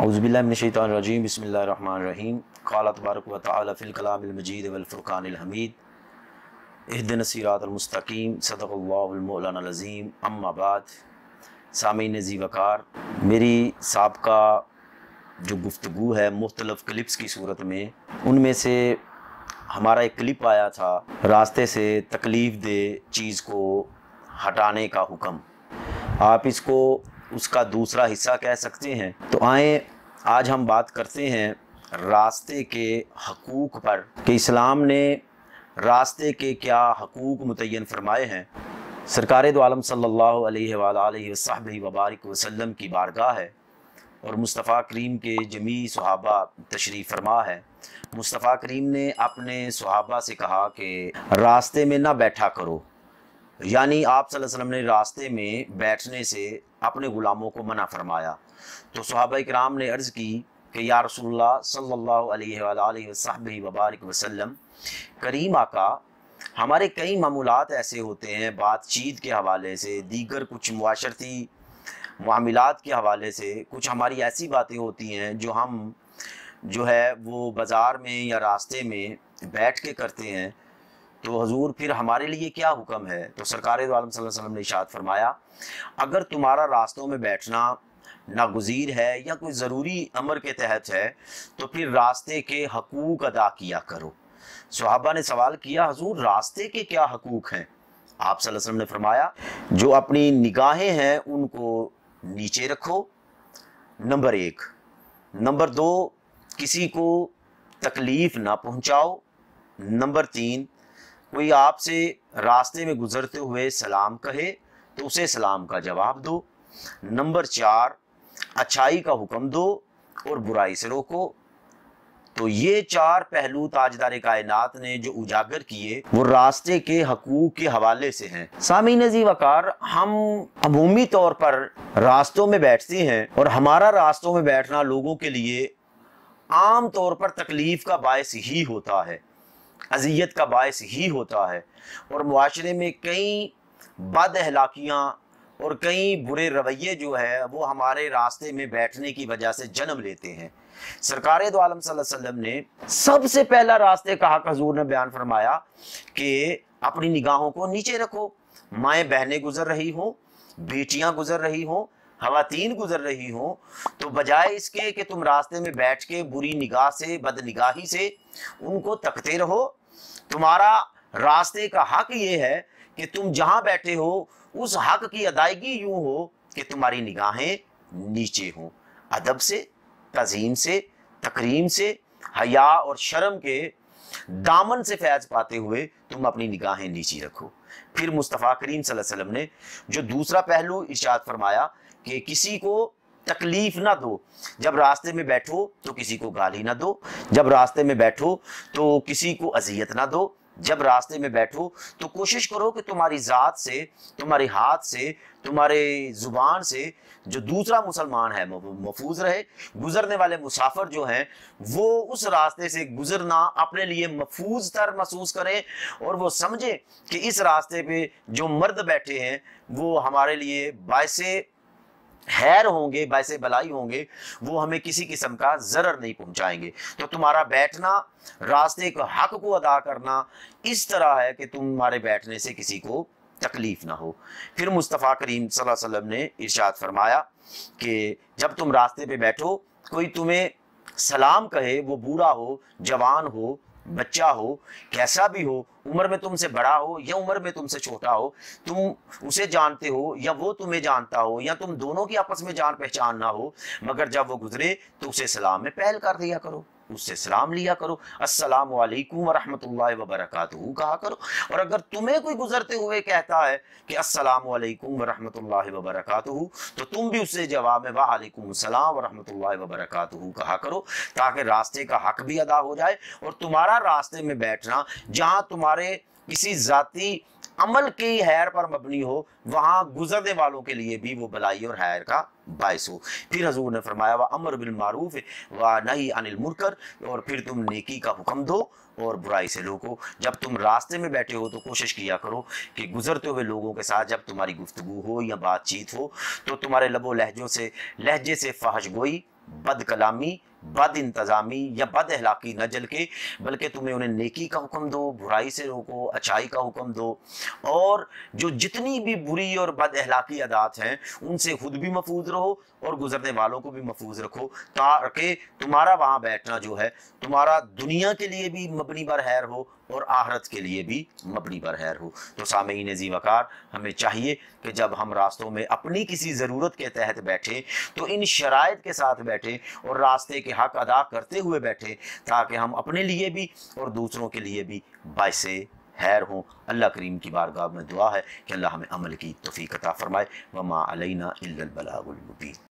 औज़ुबिल्लाहि मिनश्शैतानिर्रजीम बिस्मिल्लाहिर्रहमानिर्रहीम क़ाल तबारक व तआला फ़िल कलामिल मजीद वल फ़ुरक़ानिल हमीद इहदिनस सिरातल मुस्तक़ीम सदक़ल्लाहुल मौलानाल अज़ीम अम्मा बाद। सामीन ज़ी वक़ार, मेरी साबका जो गुफ्तगू है मुख्तलिफ़ क्लिप्स की सूरत में, उनमें से हमारा एक क्लिप आया था रास्ते से तकलीफ़ दे चीज़ को हटाने का हुक्म। आप इसको उसका दूसरा हिस्सा कह सकते हैं। तो आए आज हम बात करते हैं रास्ते के हकूक़ पर कि इस्लाम ने रास्ते के क्या हकूक़ मुतय्यन फरमाए हैं। सरकार दो आलम सल्लल्लाहु अलैहि वबारिक वसल्लम की बारगाह है और मुस्तफ़ा करीम के जमी सहाबा तशरीफ़ फरमा है। मुस्तफ़ा करीम ने अपने सहाबा से कहा कि रास्ते में ना बैठा करो, यानी आप सल्लल्लाहु अलैहि वसल्लम ने रास्ते में बैठने से अपने ग़ुलामों को मना फरमाया। तो सहाबा किराम ने अर्ज़ की कि या रसूलल्लाह सल्लल्लाहु अलैहि वबारिक वसल्लम, करीम आका, हमारे कई मामूलात ऐसे होते हैं बातचीत के हवाले से, दीगर कुछ मुआशरती मामलात के हवाले से, कुछ हमारी ऐसी बातें होती हैं जो हम जो है वो बाज़ार में या रास्ते में बैठ के करते हैं। तो हजूर फिर हमारे लिए क्या हुक्म है? तो सरकार दो आलम सल्लल्लाहु अलैहि वसल्लम ने इरशाद फरमाया, अगर तुम्हारा रास्तों में बैठना नागुज़ीर है या कोई ज़रूरी अमर के तहत है तो फिर रास्ते के हकूक़ अदा किया करो। सहाबा ने सवाल किया, हजूर रास्ते के क्या हकूक़ हैं? आप सल्लल्लाहु अलैहि वसल्लम ने फरमाया, जो अपनी निगाहें हैं उनको नीचे रखो, नंबर 1। नंबर 2, किसी को तकलीफ़ ना पहुँचाओ। नंबर 3, कोई आपसे रास्ते में गुजरते हुए सलाम कहे तो उसे सलाम का जवाब दो। नंबर 4, अच्छाई का हुक्म दो और बुराई से रोको। तो ये 4 पहलू ताजदार कायनात ने जो उजागर किए वो रास्ते के हकूक़ के हवाले से हैं। सामीन ज़ी वक़ार, हम अमूमी तौर पर रास्तों में बैठते हैं और हमारा रास्तों में बैठना लोगों के लिए आम तौर पर तकलीफ़ का बायस ही होता है, अज़ियत का बायस ही होता है और मुआशरे में कई बद अहलाकियाँ और कई बुरे रवैये जो है वो हमारे रास्ते में बैठने की वजह से जन्म लेते हैं। सरकार दो आलम सल्लल्लाहु अलैहि वसल्लम ने सबसे पहला रास्ते का हक हजूर ने बयान फरमाया कि अपनी निगाहों को नीचे रखो। माएँ बहनें गुजर रही हों, बेटियाँ गुजर रही हों, खवातीन गुजर रही हों, तो बजाय इसके कि तुम रास्ते में बैठ के बुरी निगाह से, बदनिगाही से उनको तकते रहो, तुम्हारा रास्ते का हक ये है कि तुम जहां बैठे हो उस हक की अदायगी यूं हो कि तुम्हारी निगाहें नीचे हों। अदब से, तज़ीम से, तकरीम से, हया और शर्म के दामन से फैज पाते हुए तुम अपनी निगाहें नीचे रखो। फिर मुस्तफ़ा करीम सल्लल्लाहु अलैहि वसल्लम ने जो दूसरा पहलू इरशाद फरमाया कि किसी को तकलीफ ना दो। जब रास्ते में बैठो तो किसी को गाली ना दो, जब रास्ते में बैठो तो किसी को अजियत ना दो, जब रास्ते में बैठो तो कोशिश करो कि तुम्हारी ज़ात से, तुम्हारे हाथ से, तुम्हारे ज़ुबान से जो दूसरा मुसलमान है वो महफूज रहे। गुजरने वाले मुसाफिर जो हैं वो उस रास्ते से गुजरना अपने लिए महफूज तर महसूस करें और वो समझे कि इस रास्ते पे जो मर्द बैठे हैं वो हमारे लिए बायसे खैर होंगे, बायसे भलाई होंगे, वो हमें किसी किस्म का ज़रर नहीं पहुंचाएंगे। तो तुम्हारा बैठना, रास्ते के हक को अदा करना इस तरह है कि तुम्हारे बैठने से किसी को तकलीफ ना हो। फिर मुस्तफ़ा करीम सल्लल्लाहु अलैहि वसल्लम ने इरशाद फरमाया कि जब तुम रास्ते पे बैठो, कोई तुम्हें सलाम कहे, वो बूढ़ा हो, जवान हो, बच्चा हो, कैसा भी हो, उम्र में तुमसे बड़ा हो या उम्र में तुमसे छोटा हो, तुम उसे जानते हो या वो तुम्हें जानता हो या तुम दोनों की आपस में जान पहचान ना हो, मगर जब वो गुजरे तो उसे सलाम में पहल कर दिया करो, उससे सलाम लिया करो, अस्सलामु अलैकुम व रहमतुल्लाहि व बरकातुहू कहा करो। और अगर तुम्हें कोई गुजरते हुए कहता है कि अस्सलामु अलैकुम व रहमतुल्लाहि व बरकातुहू, तो तुम भी उससे जवाब में वालेकुम सलाम व रहमतुल्लाहि व बरकातुहू कहा करो, ताकि रास्ते का हक भी अदा हो जाए और तुम्हारा रास्ते में बैठना जहां तुम्हारे किसी जाती अमल की हैर पर मबनी हो, वहाँ गुजरने वालों के लिए भी वो भलाई और हैर का बायस हो। फिर हजूर ने फरमाया व अमर बिल मारूफ व नही अनिल मुनकर, और फिर तुम नेकी का हुक्म दो और बुराई से रोको। जब तुम रास्ते में बैठे हो तो कोशिश किया करो कि गुजरते हुए लोगों के साथ जब तुम्हारी गुफ्तगू हो या बातचीत हो तो तुम्हारे लबो लहजे से फहश गोई, बद कलामी, बद इंतज़ामी या बद अहलाकी न जल के, बल्कि तुम्हें उन्हें नेकी का हुक्म दो, बुराई से रोको, अच्छाई का हुक्म दो, और जो जितनी भी बुरी और बद अहलाकी अदात हैं उनसे खुद भी महफूज रहो और गुजरने वालों को भी महफूज रखो, ताकि तुम्हारा वहाँ बैठना जो है तुम्हारा दुनिया के लिए भी मबनी बर खैर हो और आखिरत के लिए भी मबनी बर खैर हो। तो सामईन ज़ी वक़ार, हमें चाहिए कि जब हम रास्तों में अपनी किसी ज़रूरत के तहत बैठे तो इन शराइत के साथ बैठे और रास्ते के हक अदा करते हुए बैठे, ताकि हम अपने लिए भी और दूसरों के लिए भी बाइसे खैर हों। अल्लाह करीम की बारगाह में दुआ है कि अल्लाह हमें अमल की तौफीक अता फरमाए। वमा अलैना इल्लल बलागुल मुबीन।